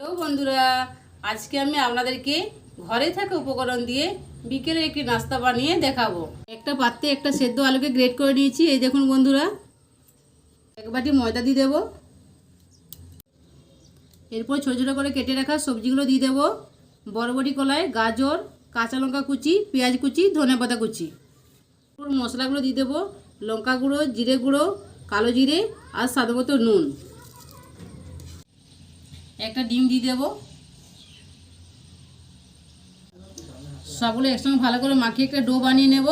Hello বন্ধুরা, আজকে আমি আপনাদেরকে ঘরে থাকা উপকরণ দিয়ে বিকেলে একটি নাস্তা বানিয়ে দেখাবো। একটা পাত্রে একটা সেদ্ধ আলুকে গ্রেট করে নিয়েছি। এই দেখুন বন্ধুরা, এক বাটি ময়দা দিয়ে দেবো। এরপর ছোটো ছোটো করে কেটে রাখা সবজিগুলো দিয়ে দেবো। বরবটি কলাই, গাজর, কাঁচা লঙ্কা কুচি, পেঁয়াজ কুচি, ধনেপাতা কুচি। মশলাগুলো দিয়ে দেবো। লঙ্কা গুঁড়ো, জিরে গুঁড়ো, কালো জিরে আর স্বাদমতো নুন। একটা ডিম দিয়ে দেবো। সবগুলো একসঙ্গে ভালো করে মাখিয়ে একটা ডো বানিয়ে নেব।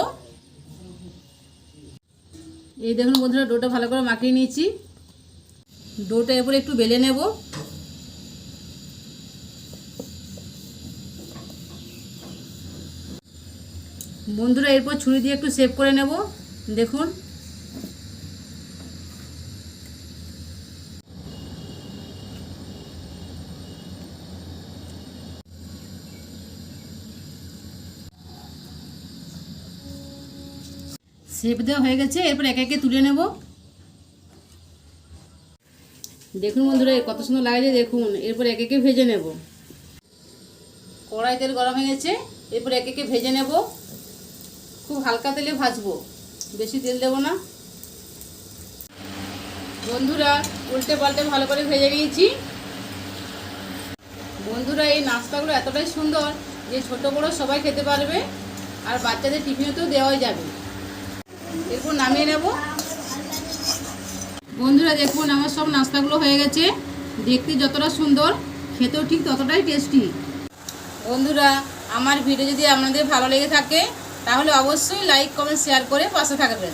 এই দেখুন বন্ধুরা, ডোটা ভালো করে মাখিয়ে নিয়েছি। ডোটা এরপরে একটু বেলে নেব। বন্ধুরা, এরপর ছুরি দিয়ে একটু শেপ করে নেব। দেখুন, শেপ দেওয়া হয়ে গেছে। এরপর একে একে তুলে নেব। দেখুন বন্ধুরা, কত সুন্দর লাগছে দেখুন। এরপর একে একে ভেজে নেব। কড়াই তেল গরম হয়ে গেছে। এরপর একে একে ভেজে নেব। খুব হালকা তেলে ভাজবো, বেশি তেল দেব না। বন্ধুরা, উল্টে পাল্টে ভালো করে ভেজে নিয়েছি। বন্ধুরা, এই নাস্তাগুলো এতটাই সুন্দর যে ছোট বড় সবাই খেতে পারবে, আর বাচ্চাদের টিফিনেতেও দেওয়া যাবে। এরপর নামিয়ে নেব। বন্ধুরা দেখুন, আমার সব নাস্তাগুলো হয়ে গেছে। দেখতে যতটা সুন্দর, খেতেও ঠিক ততটাই টেস্টি। বন্ধুরা, আমার ভিডিও যদি আপনাদের ভালো লেগে থাকে তাহলে অবশ্যই লাইক, কমেন্ট, শেয়ার করে পাশে থাকবেন।